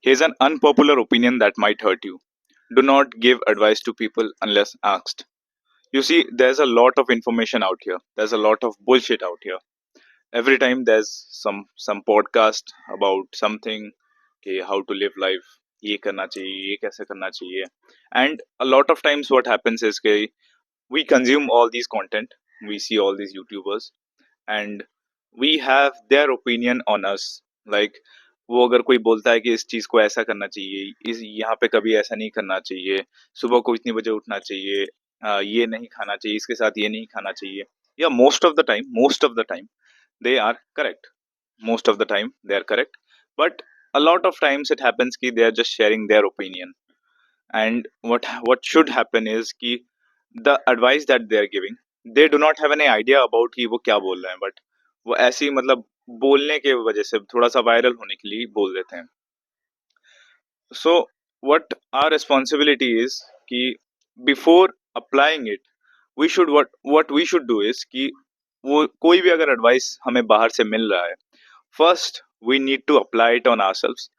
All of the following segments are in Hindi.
Here's an unpopular opinion that might hurt you. Do not give advice to people unless asked. You see, there's a lot of information out here. There's a lot of bullshit out here. Every time there's some podcast about something, कि how to live life, ये करना चाहिए, ये कैसे करना चाहिए. And a lot of times what happens is कि we consume all these content, we see all these YouTubers, and we have their opinion on us. Like वो अगर कोई बोलता है कि इस चीज को ऐसा करना चाहिए, इस यहाँ पे कभी ऐसा नहीं करना चाहिए, सुबह को इतनी बजे उठना चाहिए, ये नहीं खाना चाहिए, इसके साथ ये नहीं खाना चाहिए, या most of the time they are correct. Most of the time they are correct, but a lot of times it happens कि they are just sharing their opinion. And what should happen is कि the advice that they are giving, they do not have any idea about कि वो क्या बोल रहे हैं, but वो ऐसी मतलब बोलने के वजह से थोड़ा सा वायरल होने के लिए बोल देते हैं. So what our responsibility is कि before applying it, we should what we should do is कि वो कोई भी अगर एडवाइस हमें बाहर से मिल रहा है, first we need to apply it on ourselves.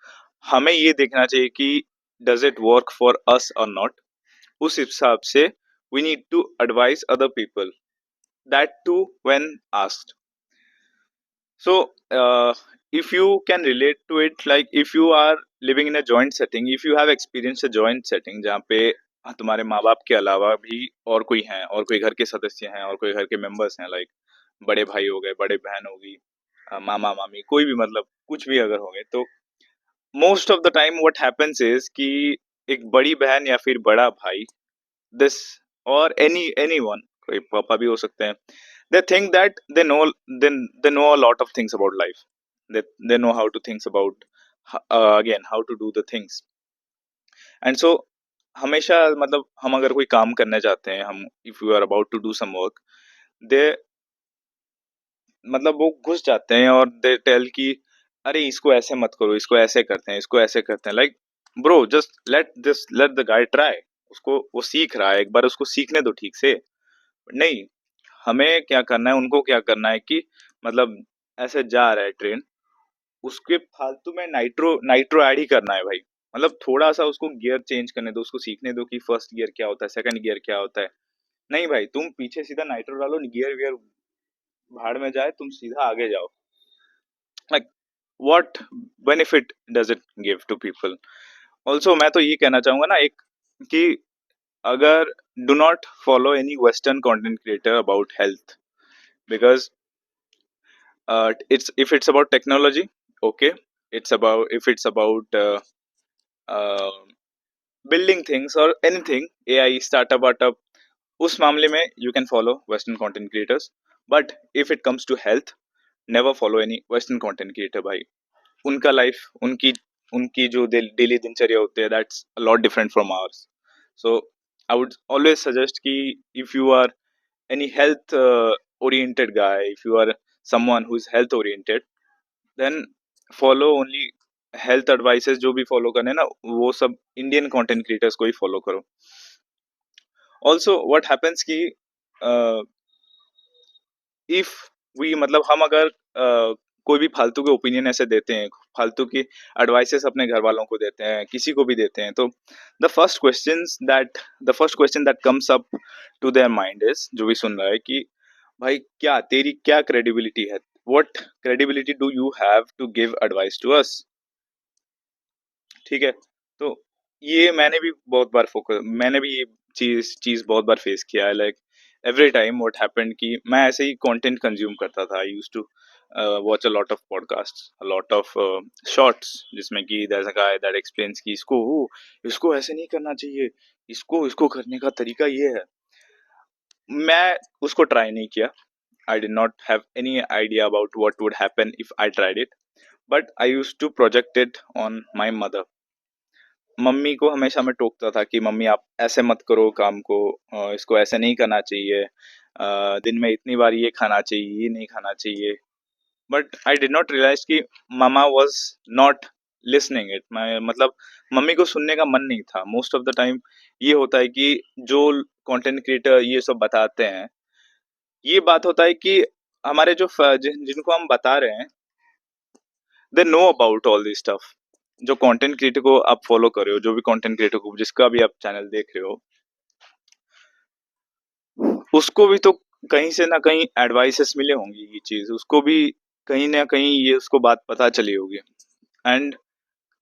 हमें ये देखना चाहिए कि does it work for us और नॉट. उस हिसाब से we need to advice other people, that too when asked. So if you can relate to it, like if you are living in a joint setting, if you have experienced a joint setting जहाँ पे तुम्हारे माँ बाप के अलावा भी और कोई हैं, और कोई घर के सदस्य हैं, और कोई घर के मेंबर्स हैं, लाइक बड़े भाई हो गए, बड़े बहन होगी, मामा मामी, कोई भी मतलब कुछ भी अगर हो गए, तो most of the time what happens is कि एक बड़ी बहन या फिर बड़ा भाई, दिस और एनीवन, कोई पापा भी हो सकते हैं, they think that they know a lot of things about life. They know how to think about again how to do the things. And so हमेशा मतलब हम अगर कोई काम करने जाते हैं, हम if you are about to do some work, they मतलब वो घुस जाते हैं और दे टेल कि अरे इसको ऐसे मत करो, इसको ऐसे करते हैं, इसको ऐसे करते हैं. Like bro, just let the guy try. उसको वो सीख रहा है, एक बार उसको सीखने दो ठीक से. नहीं, हमें क्या करना है, उनको क्या करना है कि मतलब ऐसे जा रहा है ट्रेन, उसके फालतू में नाइट्रो नाइट्रो ऐड ही करना है भाई. मतलब थोड़ा सा उसको गियर चेंज करने दो, उसको सीखने दो कि फर्स्ट गियर क्या होता है, सेकंड गियर क्या होता है. नहीं भाई, तुम पीछे सीधा नाइट्रो डालो, गियर वियर भाड़ में जाए, तुम सीधा आगे जाओ. Like what benefit does it give to people. Also मैं तो ये कहना चाहूंगा ना एक, कि अगर do not follow any western content creator about health, because it's if it's about technology, okay, it's about if it's about uh, building things or anything, AI startup startup, उस मामले में you can follow western content creators. But if it comes to health, never follow any western content creator भाई. उनका लाइफ, उनकी उनकी जो डेली दिनचर्या होते हैं, that's a lot different from ours. So I would always suggest कि if you are any health oriented guy, if you are someone who is health oriented, then follow only health advices. जो भी follow करने ना, वो सब इंडियन कंटेंट क्रिएटर्स को ही follow करो. Also what happens कि इफ वी मतलब हम अगर कोई भी फालतू के ओपिनियन ऐसे देते हैं, फालतू की एडवाइसेस अपने घर वालों को देते हैं, किसी को भी देते हैं, तो the first question that comes up to their mind is, जो भी सुन रहा है, कि भाई क्या तेरी क्या क्रेडिबिलिटी है, what credibility do you have to give advice to us. ठीक है, तो ये मैंने भी ये चीज बहुत बार फेस किया है. Like every time what happened कि मैं ऐसे ही कंटेंट कंज्यूम करता था. I used to watch a lot of podcast, a lot of shorts, जिसमें कि there is a guy that explains कि इसको ऐसे नहीं करना चाहिए, इसको इसको करने का तरीका ये है. मैं उसको ट्राई नहीं किया. I did not have any idea about what would happen if I tried it, but I used to project it on my mother. Mummy को हमेशा मैं टोकता था कि मम्मी आप ऐसे मत करो काम को, इसको ऐसे नहीं करना चाहिए, दिन में इतनी बार ये खाना चाहिए, ये नहीं खाना चाहिए. But I did not realize कि mama was not listening it. मैं मतलब मम्मी को सुनने का मन नहीं था. मोस्ट ऑफ द टाइम ये होता है कि जो कंटेंट क्रिएटर ये सब बताते हैं, ये बात होता है कि हमारे जो जिनको हम बता रहे हैं, they know about all this stuff. जो कंटेंट क्रिएटर को आप फॉलो कर रहे हो, जो भी कंटेंट क्रिएटर को, जिसका भी आप चैनल देख रहे हो, उसको भी तो कहीं से ना कहीं एडवाइसेस मिले होंगे, ये चीज उसको भी कहीं ना कहीं ये उसको बात पता चली होगी। एंड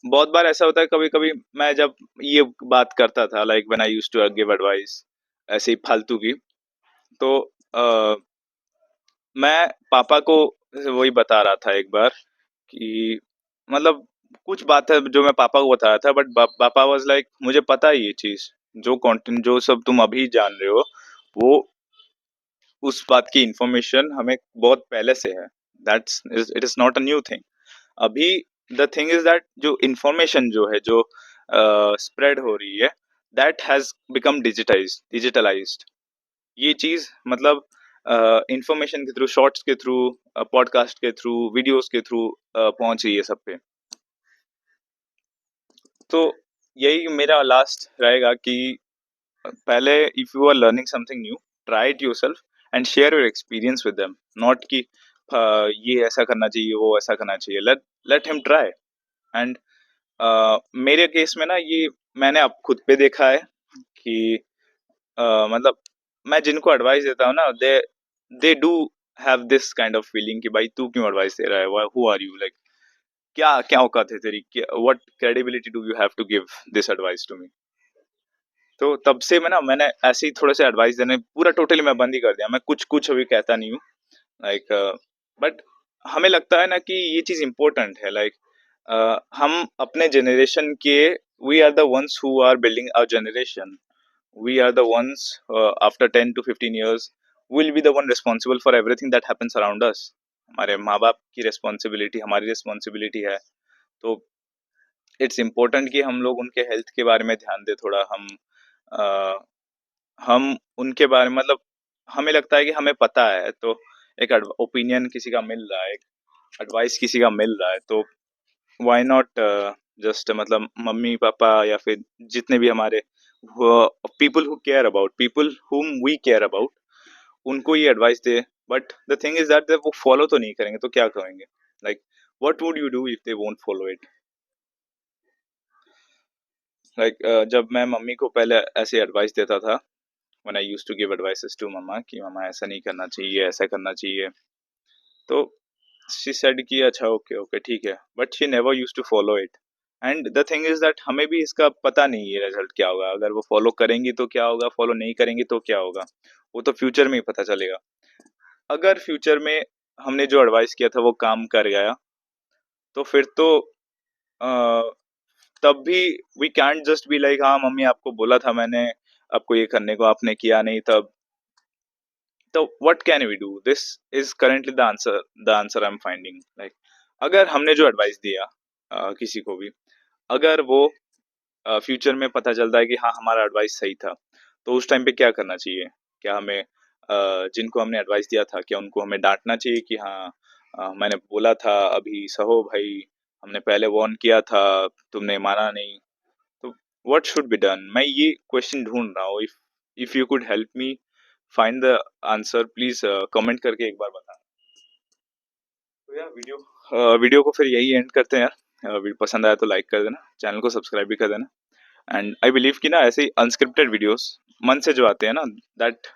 बहुत बार ऐसा होता है, कभी कभी मैं जब ये बात करता था, like when I used to give advice ऐसे ही फालतू की, तो मैं पापा को वही बता रहा था एक बार कि मतलब कुछ बात है जो मैं पापा को बता रहा था, बट पापा वाज लाइक मुझे पता है ये चीज, जो कंटेंट जो सब तुम अभी जान रहे हो, वो उस बात की इंफॉर्मेशन हमें बहुत पहले से है। That's it is not a new thing. अभी द थिंग इज दैट जो इंफॉर्मेशन जो है, जो स्प्रेड हो रही है, दैट हैज बिकम डिजिटलाइज्ड। ये चीज मतलब इंफॉर्मेशन के थ्रू, शॉर्ट्स के थ्रू, पॉडकास्ट के थ्रू, वीडियोस के थ्रू पहुंच रही है सब पे। तो यही मेरा लास्ट रहेगा कि पहले if you are learning something new, try it yourself and share your experience with them. Not कि ये ऐसा करना चाहिए, वो ऐसा करना चाहिए। Let let him try. And मेरे केस में ना, ये मैंने अब खुद पे देखा है कि मतलब मैं जिनको एडवाइस देता हूँ ना, they do have this kind of feeling कि भाई तू क्यों एडवाइस दे रहा है, हु आर यू, लाइक क्या क्या औकात है तेरी, what credibility do you have to give this advice to me. तो तब से मैंने ऐसे ही थोड़े से एडवाइस देने पूरा टोटली मैं बंद ही कर दिया। मैं कुछ कुछ अभी कहता नहीं हूँ, लाइक बट हमें लगता है ना कि ये चीज इम्पोर्टेंट है। लाइक हम अपने जनरेशन के, we are the ones who are building our generation. We are the ones after 10 to 15 years will be the one responsible for everything that happens around us. हमारे माँ बाप की रिस्पॉन्सिबिलिटी हमारी रिस्पॉन्सिबिलिटी है। तो इट्स इम्पोर्टेंट कि हम लोग उनके हेल्थ के बारे में ध्यान दें थोड़ा। हम उनके बारे में मतलब हमें लगता है कि हमें पता है, तो एक ओपिनियन किसी का मिल रहा है, एक एडवाइस किसी का मिल रहा है, तो व्हाई नॉट जस्ट मतलब मम्मी पापा या फिर जितने भी हमारे people who care about, people whom we care about, उनको ये एडवाइस दे। But the thing is that वो फॉलो तो नहीं करेंगे तो क्या करेंगे, like what would you do if they won't follow it. लाइक जब मैं मम्मी को पहले ऐसे एडवाइस देता था, when I used to give advices to मम्मा कि मम्मा ऐसा नहीं करना चाहिए, ऐसा करना चाहिए, तो she said कि अच्छा ओके ओके ठीक है, but she never used to follow it। And the thing is that हमें भी इसका पता नहीं है रिजल्ट क्या होगा, अगर वो फॉलो करेंगी तो क्या होगा, फॉलो नहीं करेंगी तो क्या होगा, वो तो फ्यूचर में ही पता चलेगा। अगर फ्यूचर में हमने जो एडवाइस किया था वो काम कर गया, तो फिर तो तब भी we can't just be like हाँ मम्मी आपको बोला था मैंने आपको ये करने को, आपने किया नहीं तब। तो what can we do, this is currently the answer I am finding. Like अगर हमने जो एडवाइस दिया किसी को भी, अगर वो फ्यूचर में पता चलता है कि हाँ हमारा एडवाइस सही था, तो उस टाइम पे क्या करना चाहिए। क्या हमें जिनको हमने एडवाइस दिया था, क्या उनको हमें डांटना चाहिए कि हाँ मैंने बोला था अभी सहो भाई, हमने पहले वार्न किया था, तुमने माना नहीं। तो व्हाट शुड बी डन, मैं ये क्वेश्चन ढूंढ रहा हूँ। If you could help me find the answer, please comment करके एक बार बताना। तो यार वीडियो को फिर यही एंड करते हैं यार। वीडियो पसंद आया तो लाइक कर देना, चैनल को सब्सक्राइब भी कर देना। एंड आई बिलीव कि ना ऐसे ही अनस्क्रिप्टेड वीडियोस मन से जो आते हैं ना, दैट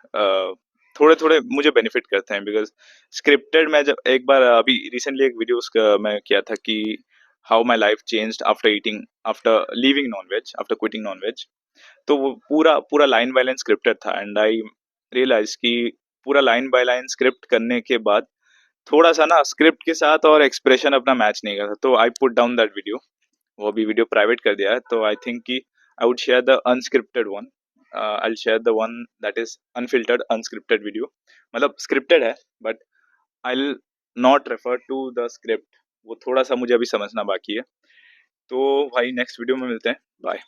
थोड़े थोड़े मुझे बेनिफिट करते हैं। बिकॉज स्क्रिप्टेड, मैं जब एक बार अभी रिसेंटली एक वीडियोस का मैं किया था कि how my life changed after eating, after leaving nonveg, after quitting nonveg. तो वो पूरा पूरा लाइन बाय लाइन स्क्रिप्टेड था। एंड आई रियलाइज कि पूरा लाइन बाय लाइन स्क्रिप्ट करने के बाद थोड़ा सा ना स्क्रिप्ट के साथ और एक्सप्रेशन अपना मैच नहीं करता, तो I put down that video. वो अभी वीडियो प्राइवेट कर दिया है, तो आई थिंक कि I would share the unscripted one. I share the one that is unfiltered unscripted video. मतलब स्क्रिप्टेड है, but I not refer to the script. वो थोड़ा सा मुझे अभी समझना बाकी है। तो भाई नेक्स्ट वीडियो में मिलते हैं, बाय।